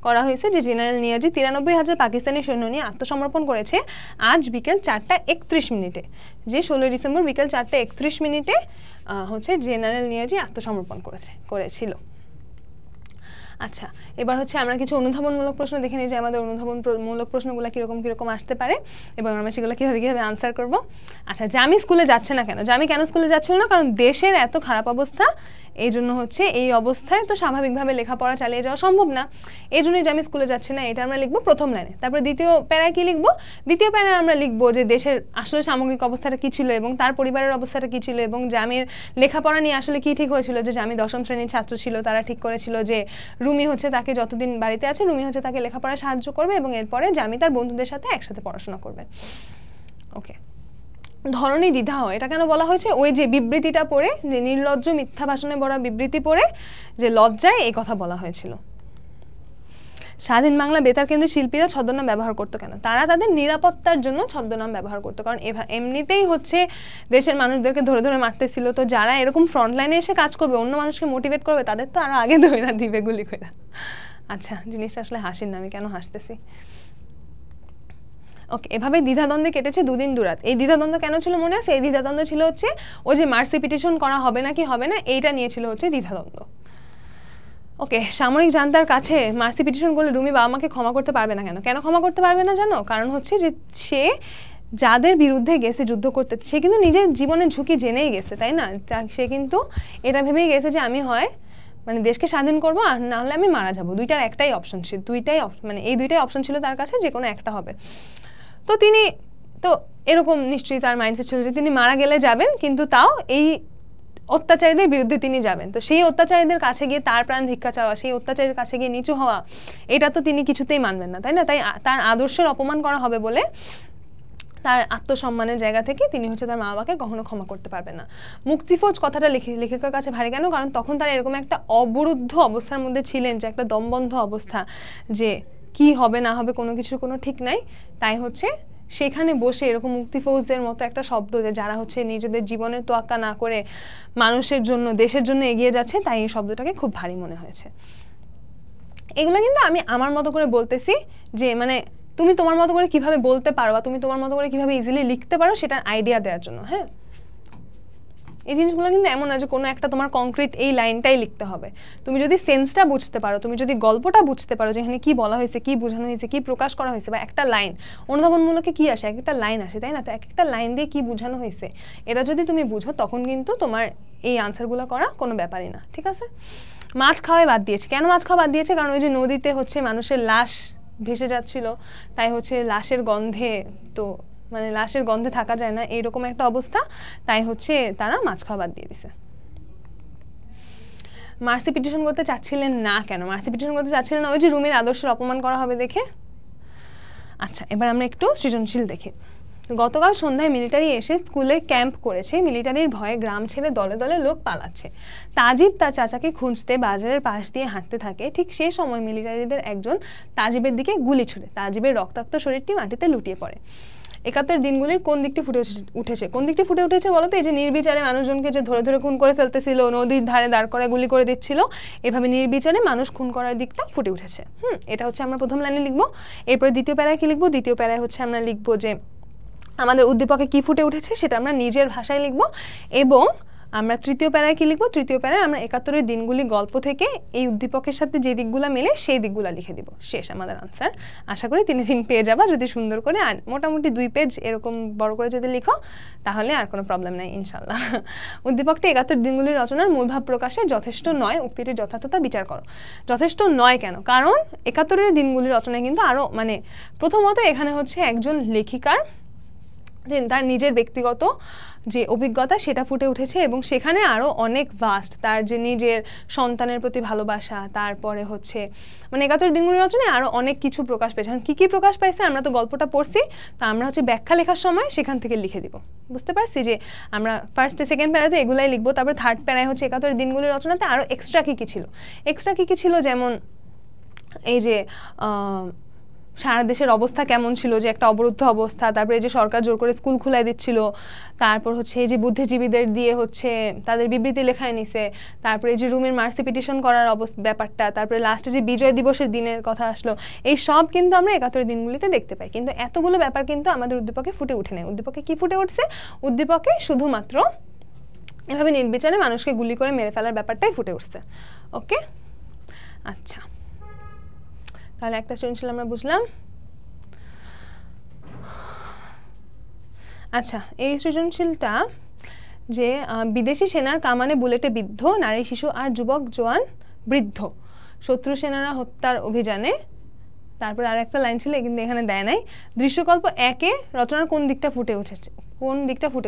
করা হয়েছে। যে জেনারেল নিয়াজি 93,000 পাকিস্তানি সৈন্য নিয়ে আত্মসমর্পণ করেছে আজ বিকেল 4:31। যে 16ই ডিসেম্বর বিকেল 4:31 হচ্ছে জেনারেল নিয়াজি আত্মসমর্পণ করেছিল। আচ্ছা, এবার হচ্ছে আমরা কিছু অনুধাবনমূলক প্রশ্ন দেখে নিই যে আমাদের অনুধাবনমূলক প্রশ্নগুলো কীরকম আসতে পারে এবং আমরা সেগুলো কীভাবে আনসার করব। আচ্ছা, জামি স্কুলে যাচ্ছে না কেন? জামি কেন স্কুলে যাচ্ছিল না? কারণ দেশের এত খারাপ অবস্থা এই জন্য হচ্ছে এই অবস্থায় তো স্বাভাবিকভাবে লেখাপড়া চালিয়ে যাওয়া সম্ভব না, এই জন্যই যে আমি স্কুলে যাচ্ছি না, এটা আমরা লিখবো প্রথম লাইনে। তারপরে দ্বিতীয় প্যারায় কি লিখবো? দ্বিতীয় প্যারায় আমরা লিখবো যে দেশের আসলে সামগ্রিক অবস্থাটা কী ছিল এবং তার পরিবারের অবস্থাটা কী ছিল এবং জামির লেখাপড়া নিয়ে আসলে কী ঠিক হয়েছিল, যে জামি 10ম শ্রেণীর ছাত্র ছিল, তারা ঠিক করেছিল যে রুমি হচ্ছে তাকে যতদিন বাড়িতে আছে রুমি হচ্ছে তাকে লেখাপড়ায় সাহায্য করবে এবং এরপরে জামি তার বন্ধুদের সাথে একসাথে পড়াশোনা করবে। ওকে, ধরনী দ্বিধা হয়, এটা কেন বলা হয়েছে? ওই যে বিবৃতিটা পড়ে, যে নির্লজ্জ মিথ্যা ভাষণে ভরা বিবৃতি পড়ে যে লজ্জায় এই কথা বলা হয়েছিল। স্বাধীন বাংলা বেতার কেন্দ্রের শিল্পীরা ছদ্মনাম ব্যবহার করতো কেন? তারা তাদের নিরাপত্তার জন্য ছদ্মনাম ব্যবহার করতো, কারণ এমনিতেই হচ্ছে দেশের মানুষদেরকে ধরে ধরে মারতেছিল, তো যারা এরকম ফ্রন্ট লাইনে এসে কাজ করবে, অন্য মানুষকে মোটিভেট করবে, তাদের তো আরো আগে ধরে দিবে গুলি করে। আচ্ছা, জিনিসটা আসলে হাসির না, আমি কেন হাসতেছি? ওকে, এভাবে দ্বিধাদ্বন্দ্বে কেটেছে দুদিন দুরাত। এই দ্বিধাদ্বন্দ্ব কেন ছিল মনে আছে? এই দ্বিধাদ্বন্দ্ব ছিল হচ্ছে ওই যে মার্সি পিটিশন করা হবে না কি হবে না, এইটা নিয়ে ছিল হচ্ছে দ্বিধাদ্বন্দ্ব। ওকে, সামরিক জান্তার কাছে মার্সি পিটিশন করলে রুমি বাবা মাকে ক্ষমা করতে পারবে না কেন? কেন ক্ষমা করতে পারবে না জানো? কারণ হচ্ছে যে সে যাদের বিরুদ্ধে গেছে যুদ্ধ করতে, সে কিন্তু নিজের জীবনের ঝুঁকি জেনেই গেছে, তাই না? সে কিন্তু এটা ভেবেই গেছে যে আমি হয় মানে দেশকে স্বাধীন করবো আর না হলে আমি মারা যাবো, দুইটার একটাই অপশন ছিল, মানে এই দুইটাই অপশন ছিল তার কাছে, যে কোনো একটা হবে। তো তিনি তো এরকম নিশ্চয়ই তার মাইন্ডসেট ছিল যে তিনি মারা গেলে যাবেন, কিন্তু তাও এই অত্যাচারীদের বিরুদ্ধে তিনি যাবেন। তো সেই অত্যাচারীদের কাছে গিয়ে তার প্রাণ ভিক্ষা চাওয়া, সেই অত্যাচারীর কাছে গিয়ে নিচু হওয়া, এটা তো তিনি কিছুতেই মানবেন না, তাই না? তাই তার আদর্শের অপমান করা হবে বলে তার আত্মসম্মানের জায়গা থেকে তিনি হচ্ছে তার মা বাবাকে কখনো ক্ষমা করতে পারবেন না। মুক্তিফৌজ কথাটা লেখকের কাছে ভারী কেন? কারণ তখন তারা এরকম একটা অবরুদ্ধ অবস্থার মধ্যে ছিলেন, যে একটা দমবন্ধ অবস্থা, যে কি হবে না হবে কোনো কিছুর কোনো ঠিক নাই। তাই হচ্ছে সেখানে বসে এরকম মুক্তিফৌজদের মতো একটা শব্দ, যে যারা হচ্ছে নিজেদের জীবনের তোয়াক্কা না করে মানুষের জন্য দেশের জন্য এগিয়ে যাচ্ছে, তাই এই শব্দটাকে খুব ভারী মনে হয়েছে। এগুলো কিন্তু আমি আমার মতো করে বলতেছি, যে মানে তুমি তোমার মতো করে কিভাবে বলতে পারো বা তুমি তোমার মতো করে কিভাবে ইজিলি লিখতে পারো সেটার আইডিয়া দেওয়ার জন্য। হ্যাঁ, এই জিনিসগুলো কিন্তু এমন না যে কোনো একটা তোমার কংক্রিট এই লাইনটাই লিখতে হবে। তুমি যদি সেন্সটা বুঝতে পারো, তুমি যদি গল্পটা বুঝতে পারো, যেখানে কি বলা হয়েছে, কি বোঝানো হয়েছে, কি প্রকাশ করা হয়েছে, বা একটা লাইন অনুধাবনমূলকে কি আসে, একটা লাইন আসে, তাই না? তো একটা লাইন দিয়ে কি বোঝানো হয়েছে এটা যদি তুমি বুঝো, তখন কিন্তু তোমার এই আনসারগুলো করা কোনো ব্যাপারই না। ঠিক আছে? মাছ খাওয়াই বাদ দিয়েছে। কেন মাছ খাওয়া বাদ দিয়েছে? কারণ ওই যে নদীতে হচ্ছে মানুষের লাশ ভেসে যাচ্ছিল, তাই হচ্ছে লাশের গন্ধে, তো মানে লাশের গন্ধে থাকা যায় না, এইরকম একটা অবস্থা, তাই হচ্ছে তারা মাছ খাওয়া বাদ দিয়ে দিছে। মার্সি পিটিশন করতে চাচ্ছিলেন না কেন? মার্সি পিটিশন করতে চাচ্ছিলেন না ওই যে রুমির আদর্শের অপমান করা হবে দেখে। আচ্ছা, এবার আমরা একটু সৃজনশীল দেখি। গতকাল সন্ধ্যায় মিলিটারি এসে স্কুলে ক্যাম্প করেছে, মিলিটারির ভয়ে গ্রাম ছেড়ে দলে দলে লোক পালাচ্ছে। তাজিব তার চাচাকে খুঁজতে বাজারের পাশ দিয়ে হাঁটতে থাকে, ঠিক সেই সময় মিলিটারিদের একজন তাজিবের দিকে গুলি ছুড়ে তাজিবের রক্তাক্ত শরীরটি মাটিতে লুটিয়ে পড়ে। ৭১ দিনগুলির কোন দিকটি ফুটে উঠেছে? কোন দিকটি ফুটে উঠেছে বলতো? এই যে নির্বিচারে মানুষজনকে যে ধরে ধরে খুন করে ফেলতেছিল, নদীর ধারে দাঁড় করে গুলি করে দিচ্ছিল, এভাবে নির্বিচারে মানুষ খুন করার দিকটা ফুটে উঠেছে। এটা হচ্ছে আমরা প্রথম লাইনে লিখবো। এরপরে দ্বিতীয় প্যারায় কি লিখবো? দ্বিতীয় প্যারায় হচ্ছে আমরা লিখবো যে আমাদের উদ্দীপকে কি ফুটে উঠেছে সেটা আমরা নিজের ভাষায় লিখবো। এবং আমরা তৃতীয় প্যারায় কি লিখবো? তৃতীয় প্যারায় আমরা ৭১ দিনগুলি গল্প থেকে এই উদ্দীপকের সাথে যে দিকগুলো মেলে সেই দিকগুলো লিখে দিব। শেষ আমাদের আনসার। আশা করি 3 দিন পেয়ে যাবা যদি সুন্দর করে, আর মোটামুটি 2 পেজ এরকম বড় করে যদি লিখো তাহলে আর কোনো প্রবলেম নাই ইনশাল্লাহ। উদ্দীপকটি ৭১ দিনগুলির রচনার মূলভাব প্রকাশে যথেষ্ট নয়, উক্তিটির যথার্থতা বিচার করো। যথেষ্ট নয় কেন? কারণ ৭১ দিনগুলির রচনায় কিন্তু আরও মানে প্রথমত এখানে হচ্ছে একজন লেখিকার যে তার নিজের ব্যক্তিগত যে অভিজ্ঞতা সেটা ফুটে উঠেছে, এবং সেখানে আরও অনেক ভাস্ট তার যে নিজের সন্তানের প্রতি ভালোবাসা, তারপরে হচ্ছে মানে ৭১ দিনগুলির রচনায় আরও অনেক কিছু প্রকাশ পেয়েছে। কী কী প্রকাশ পাইছে আমরা তো গল্পটা পড়ছি, তো আমরা হচ্ছে ব্যাখ্যা লেখার সময় সেখান থেকে লিখে দিব। বুঝতে পারছি যে আমরা ফার্স্টে সেকেন্ড প্যারাতে এগুলাই লিখবো, তারপর থার্ড প্যারায় হচ্ছে ৭১ দিনগুলির রচনাতে আরও এক্সট্রা কী কী ছিল। এক্সট্রা কী কী ছিল যেমন এই যে সারা দেশের অবস্থা কেমন ছিল, যে একটা অবরুদ্ধ অবস্থা, তারপরে এই যে সরকার জোর করে স্কুল খুলাই দিচ্ছিল, তারপর হচ্ছে এই যে বুদ্ধিজীবীদের দিয়ে হচ্ছে তাদের বিবৃতি লেখায় নিছে, তারপরে এই যে রুমের মার্সি পিটিশন করার ব্যাপারটা, তারপরে লাস্টে যে বিজয় দিবসের দিনের কথা আসলো, এই সব কিন্তু আমরা ৭১ দিনগুলিতে দেখতে পাই। কিন্তু এতগুলো ব্যাপার কিন্তু আমাদের উদ্দীপকে ফুটে উঠে নেই। উদ্দীপকে কি ফুটে উঠছে? উদ্দীপকে শুধুমাত্র এভাবে নির্বিচারে মানুষকে গুলি করে মেরে ফেলার ব্যাপারটাই ফুটে উঠছে। ওকে, আচ্ছা, তাহলে একটা সৃজনশীল আমরা বুঝলাম। আচ্ছা, এই সৃজনশীলটা যে বিদেশি সেনার কামানে বুলেটে বিদ্ধ নারী শিশু আর যুবক জওয়ান বৃদ্ধ শত্রু সেনারা হত্যার অভিযানে। তারপর আর একটা লাইন ছিল কিন্তু এখানে দেয় নাই। দৃশ্যকল্প 1-এ রচনার কোন দিকটা ফুটে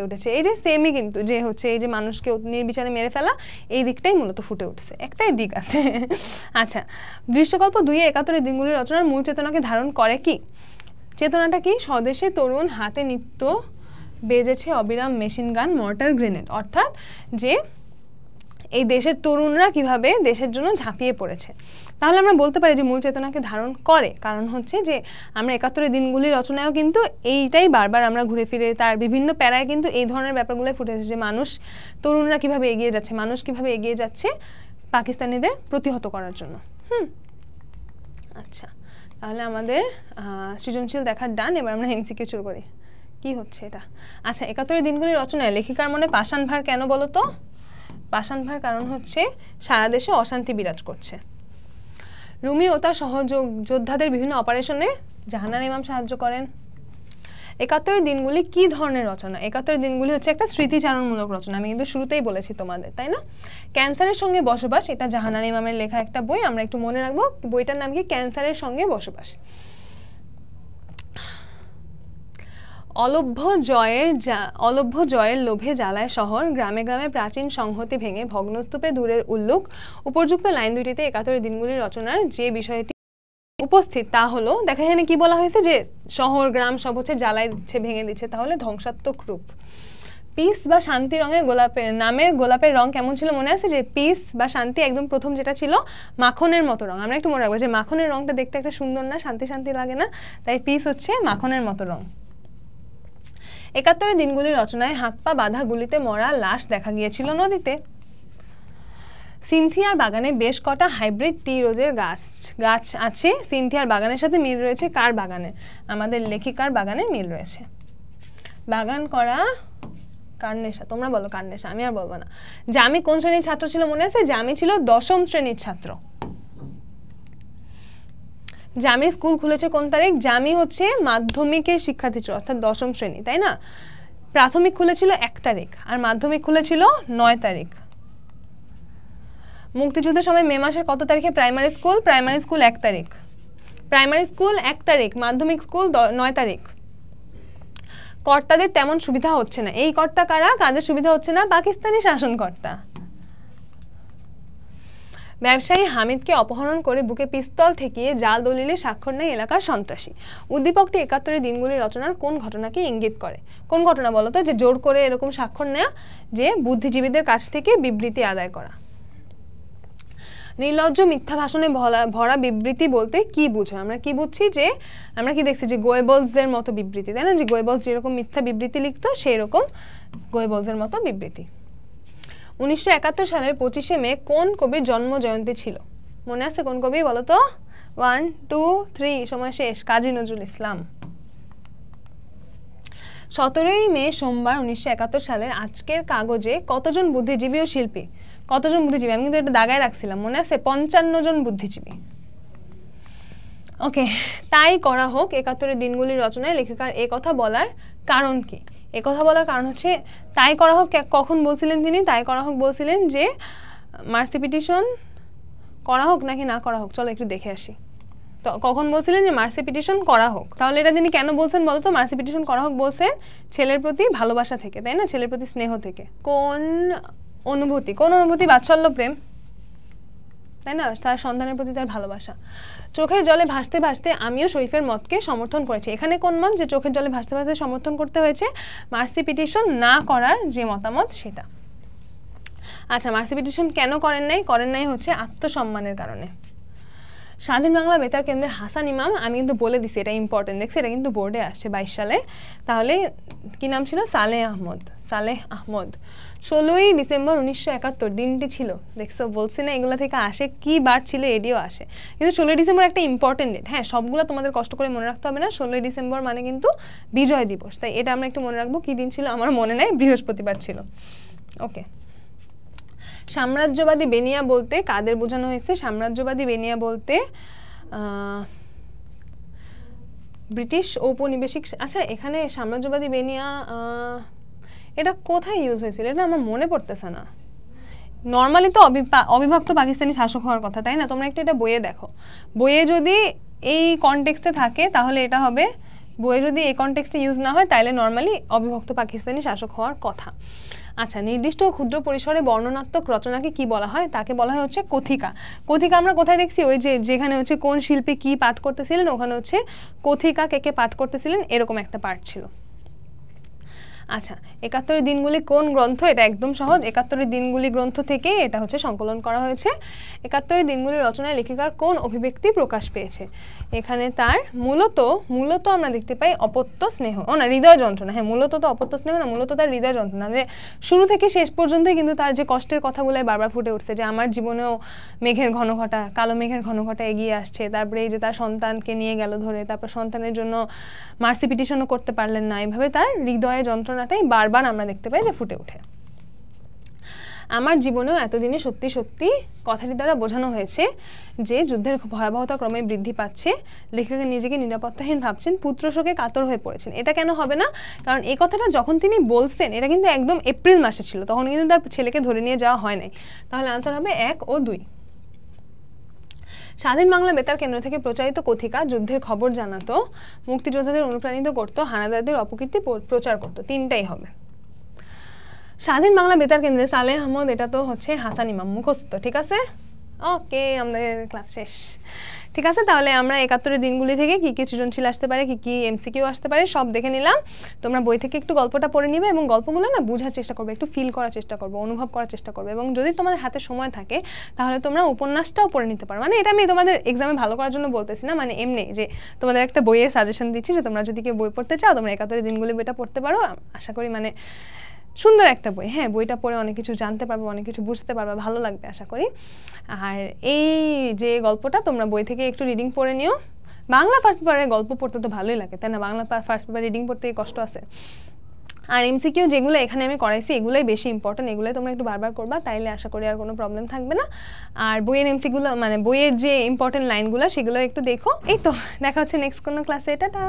উঠেছে? এই যে সেমই কিন্তু, যে হচ্ছে এই যে মানুষকে নির্বিচারে মেরে ফেলা, এই দিকটাই মূলত ফুটে উঠছে, একটাই দিক আছে। আচ্ছা, দৃশ্যকল্প 2-এ 71 দিনগুলির রচনার মূল চেতনাকে ধারণ করে কি? চেতনাটা কি? স্বদেশে তরুণ হাতে নিত্য বেজেছে অবিরাম মেশিন গান মর্টার গ্রেনেড, অর্থাৎ যে এই দেশের তরুণরা কিভাবে দেশের জন্য ঝাঁপিয়ে পড়েছে। তাহলে আমরা বলতে পারি যে মূল চেতনাকে ধারণ করে, কারণ হচ্ছে যে আমরা 71 দিনগুলির রচনায়ও কিন্তু এইটাই বারবার আমরা ঘুরে ফিরে তার বিভিন্ন প্যারায় কিন্তু এই ধরনের ব্যাপারগুলোই ফুটে এসেছে, যে মানুষ, তরুণরা কিভাবে এগিয়ে যাচ্ছে, মানুষ কিভাবে এগিয়ে যাচ্ছে পাকিস্তানিদের প্রতিহত করার জন্য। আচ্ছা, তাহলে আমাদের সৃজনশীল দেখার ডান। এবার আমরা এমসিকিউ শুরু করি। কি হচ্ছে এটা? আচ্ছা, 71 দিনগুলির রচনায় লেখিকার মনে পাষাণ ভার কেন বলো তো? পাষাণ ভার কারণ হচ্ছে সারা দেশে অশান্তি বিরাজ করছে। রুমি ও তার সহযোদ্ধাদের বিভিন্ন অপারেশনে জাহানারা ইমাম সাহায্য করেন। 71 দিনগুলি কি ধরনের রচনা? 71 দিনগুলি হচ্ছে একটা স্মৃতিচারণমূলক রচনা, আমি কিন্তু শুরুতেই বলেছি তোমাদের, তাই না? ক্যান্সারের সঙ্গে বসবাস, এটা জাহানারা ইমামের লেখা একটা বই, আমরা একটু মনে রাখবো বইটার নাম কি? ক্যান্সারের সঙ্গে বসবাস। অলভ্য জয়ের লোভে জ্বালায় শহর, গ্রামে গ্রামে প্রাচীন সংহতি ভেঙে ভগ্নস্তূপে দূরের উল্লুক। উপযুক্ত লাইন দুইটিতে 71 দিনগুলির রচনার যে বিষয়টি উপস্থিত তা হলো, দেখা এখানে কি বলা হয়েছে? যে শহর গ্রাম সব হচ্ছে জ্বালায় দিচ্ছে, ভেঙে দিচ্ছে, তাহলে ধ্বংসাত্মক রূপ। পিস বা শান্তি রঙের গোলাপের রং কেমন ছিল মনে আছে? যে পিস বা শান্তি একদম প্রথম যেটা ছিল মাখনের মতো রং, আমরা একটু মনে রাখবো যে মাখনের রংটা দেখতে একটা সুন্দর না, শান্তি শান্তি লাগে না, তাই পিস হচ্ছে মাখনের মতো রং। 71 দিনগুলির রচনায় হাত পা বাঁধা গুলিতে মরা লাশ দেখা গিয়েছিল নদীতে। সিনথিয়ার বাগানে বেশ কটা হাইব্রিড টি রোজের গাছ আছে। সিনথিয়ার বাগানের সাথে মিল রয়েছে কার বাগানে? আমাদের লেখিকার বাগানের মিল রয়েছে। বাগান করা কার নেশা? তোমরা বলো কার নেশা, আমি আর বলবো না। জামি কোন শ্রেণীর ছাত্র ছিল মনে আছে? জামি ছিল 10ম শ্রেণীর ছাত্র। জামি স্কুল খুলেছে কোন তারিখ? জামি হচ্ছে মাধ্যমিকের শিক্ষার্থী ছিল, অর্থাৎ 10ম শ্রেণী, তাই না? প্রাথমিক খুলেছিল 1 তারিখ আর মাধ্যমিক খুলেছিল 9 তারিখ। মুক্তিযুদ্ধের সময় মে মাসের কত তারিখে প্রাইমারি স্কুল 1 তারিখ। প্রাইমারি স্কুল 1 তারিখ, মাধ্যমিক স্কুল 9 তারিখ। কর্তাদের তেমন সুবিধা হচ্ছে না। এই কর্তা কারা? কাদের সুবিধা হচ্ছে না? পাকিস্তানি শাসনকর্তা। ব্যবসায়ী হামিদকে অপহরণ করে বুকে পিস্তল ঠেকিয়ে জাল দলিলে স্বাক্ষর নেয় এলাকার সন্ত্রাসী। উদ্দীপকটি 71 দিনগুলির রচনার কোন ঘটনাকে ইঙ্গিত করে? কোন ঘটনা বলো তো? যে জোর করে এরকম স্বাক্ষর নেয়া, যে বুদ্ধিজীবীদের কাছ থেকে বিবৃতি আদায় করা। নির্লজ্জ মিথ্যা ভাষণে ভরা বিবৃতি বলতে কি বুঝো? আমরা কি বুঝছি? যে আমরা কি দেখছি? যে গোয়েবলসের মতো বিবৃতি, তাই না? যে গোয়েবলস যেরকম মিথ্যা বিবৃতি লিখতো সেই রকম গোয়েবলসের মতো বিবৃতি। 1971 সালের 25শে মে কোন কবির জন্ম জয়ন্তী ছিল? মনে আছে কোন কবি বলো তো? 1 2 3 সময় শেষ। কাজী নজরুল ইসলাম। 17ই মে সোমবার 1971 সালের আজকের কাগজে কতজন বুদ্ধিজীবী ও শিল্পী? কতজন বুদ্ধিজীবী? আমি কিন্তু এটা দাগায় রাখছিলাম, মনে আছে? 55 জন বুদ্ধিজীবী। ওকে, তাই করা হোক 71 দিনগুলির রচনায় লেখিকার এ কথা বলার কারণ কি? এ কথা বলার কারণ হচ্ছে, তাই করা হোক কখন বলছিলেন তিনি? তাই করা হোক বলছিলেন যে মার্সি পিটিশন করা হোক নাকি না করা হোক, চলো একটু দেখে আসি। তো কখন বলছিলেন যে মার্সি পিটিশন করা হোক? তাহলে এটা তিনি কেন বলছেন বলো তো? মার্সি পিটিশন করা হোক বলছেন ছেলের প্রতি ভালোবাসা থেকে, তাই না? ছেলের প্রতি স্নেহ থেকে। কোন অনুভূতি? বাৎসল্য প্রেম, তাই না? তার সন্তানের প্রতি তার ভালোবাসা। চোখের জলে ভাসতে ভাসতে আমিও শরীফের মতকে সমর্থন করেছি। এখানে কোন মত? যে চোখের জলে ভাসতে ভাসতে সমর্থন করতে হয়েছে মার্সি পিটিশন না করার যে মতামত সেটা। আচ্ছা, মার্সি পিটিশন কেন করেন নাই হচ্ছে আত্মসম্মানের কারণে। স্বাধীন বাংলা বেতার কেন্দ্রের হাসান ইমাম, আমি কিন্তু বলে দিছি, এটা ইম্পর্টেন্ট, দেখছি এটা কিন্তু বোর্ডে আসছে 22 সালে। তাহলে কি নাম ছিল? সালেহ আহমদ। 16ই ডিসেম্বর 1971 দিনটি ছিল, দেখছো বলছি না এগুলো থেকে আসে, কি বার ছিল এডিও আসে। কিন্তু 16ই ডিসেম্বর একটা ইম্পর্টেন্ট ডেট। হ্যাঁ, সবগুলো তোমাদের কষ্ট করে মনে রাখতে হবে না। 16ই ডিসেম্বর মানে কিন্তু বিজয় দিবস, তাই এটা আমরা একটু মনে রাখবো। কি দিন ছিল আমার মনে নাই, বৃহস্পতিবার ছিল। ওকে, সাম্রাজ্যবাদী বেনিয়া বলতে কাদের বোঝানো হয়েছে? সাম্রাজ্যবাদী বেনিয়া বলতে ব্রিটিশ ঔপনিবেশিক। আচ্ছা, এখানে সাম্রাজ্যবাদী বেনিয়া এটা কোথায় ইউজ হয়েছিল এটা আমার মনে পড়তেছে না। নর্মালি তো অবিভক্ত পাকিস্তানি শাসক হওয়ার কথা, তাই না? তোমরা একটু এটা বইয়ে দেখো, বইয়ে যদি এই কনটেক্সটে থাকে তাহলে এটা হবে, বইয়ে যদি এই কনটেক্সটে ইউজ না হয় তাহলে নর্মালি অবিভক্ত পাকিস্তানি শাসক হওয়ার কথা। আচ্ছা, নির্দিষ্ট ক্ষুদ্র পরিসরে বর্ণনাত্মক রচনাকে কি বলা হয়? তাকে বলা হয় হচ্ছে কথিকা। কথিকা আমরা কোথায় দেখছি? ওই যে যেখানে হচ্ছে কোন শিল্পী কি পাঠ করতেছিলেন ওখানে হচ্ছে কথিকা কে কে পাঠ করতেছিলেন এরকম একটা পাঠ ছিল। আচ্ছা, ৭১ দিনগুলি কোন গ্রন্থ? এটা একদম সহজ, ৭১ দিনগুলি গ্রন্থ থেকে এটা হচ্ছে সংকলন করা হয়েছে। ৭১ দিনগুলি রচনায় লেখিকার কোন অভিব্যক্তি প্রকাশ পেয়েছে? এখানে তার মূলত আমরা দেখতে পাই অপত্য স্নেহ, না হৃদয় যন্ত্রণা। হ্যাঁ, মূলত তো অপত্য স্নেহ না, মূলত তার হৃদয় যন্ত্রণা, যে শুরু থেকে শেষ পর্যন্তই কিন্তু তার যে কষ্টের কথাগুলোই বারবার ফুটে উঠছে, যে আমার জীবনেও মেঘের ঘনঘটা, কালো মেঘের ঘনঘটা এগিয়ে আসছে, তারপরে এই যে তার সন্তানকে নিয়ে গেল ধরে, তারপর সন্তানের জন্য মার্সি পিটিশনও করতে পারলেন না, এভাবে তার হৃদয়ে যন্ত্রণাটাই বারবার আমরা দেখতে পাই যে ফুটে ওঠে। আমার জীবনেও এতদিনে সত্যি সত্যি কথাটি দ্বারা বোঝানো হয়েছে যে যুদ্ধের ভয়াবহতা ক্রমে বৃদ্ধি পাচ্ছে, লেখক নিজেকে নিরাপত্তাহীন ভাবছেন, পুত্রশোকে কাতর হয়ে পড়েছেন। এটা কেন হবে না? কারণ এই কথাটা যখন তিনি বলছেন এটা কিন্তু একদম এপ্রিল মাসে ছিল, তখন কিন্তু তার ছেলেকে ধরে নিয়ে যাওয়া হয় নাই। তাহলে আনসার হবে ১ ও ২। স্বাধীন বাংলা বেতার কেন্দ্র থেকে প্রচারিত কথিকা যুদ্ধের খবর জানাতো, মুক্তিযোদ্ধাদের অনুপ্রাণিত করত, হানাদারদের অপকীর্তি প্রচার করত। তিনটাই হবে। স্বাধীন বাংলা বেতার কেন্দ্রে সালেহ আহমদ, এটা তো হচ্ছে হাসান ইমাম, মুখস্থ। ঠিক আছে, ওকে, আমাদের ক্লাস শেষ। ঠিক আছে, তাহলে আমরা ৭১ দিনগুলি থেকে কি কি সৃজনশীল আসতে পারে, কি কি এমসিকিউ আসতে পারে সব দেখে নিলাম। তোমরা বই থেকে একটু গল্পটা পড়ে নিবে এবং গল্পগুলো না বোঝার চেষ্টা করবে, একটু ফিল করার চেষ্টা করবে, অনুভব করার চেষ্টা করবে, এবং যদি তোমাদের হাতে সময় থাকে তাহলে তোমরা উপন্যাসটাও পড়ে নিতে পারো। মানে এটা আমি তোমাদের এক্সামে ভালো করার জন্য বলতেছি না, মানে এমনি যে তোমাদের একটা বইয়ের সাজেশন দিচ্ছি, যে তোমরা যদি কেউ বই পড়তে চাও তোমরা ৭১ দিনগুলি বইটা পড়তে পারো। আশা করি মানে সুন্দর একটা বই। হ্যাঁ, বইটা পড়ে অনেক কিছু জানতে পারবে, অনেক কিছু বুঝতে পারবে, ভালো লাগবে আশা করি। আর এই যে গল্পটা তোমরা বই থেকে একটু রিডিং পড়ে নিও। বাংলা ফার্স্ট পেপারে গল্প পড়তে তো ভালোই লাগে, তাই না? বাংলা ফার্স্ট পেপার রিডিং পড়তে কষ্ট আছে। আর এমসিকিউ যেগুলো এখানে আমি করাইছি এগুলোই বেশি ইম্পর্টেন্ট, এগুলোই তোমরা একটু বারবার করবা, তাইলে আশা করি আর কোনো প্রবলেম থাকবে না। আর বইয়ের এমসিকিউগুলো মানে বইয়ের যে ইম্পর্টেন্ট লাইনগুলো সেগুলো একটু দেখো। এই তো দেখা হচ্ছে নেক্সট কোনো ক্লাসে। টাটা।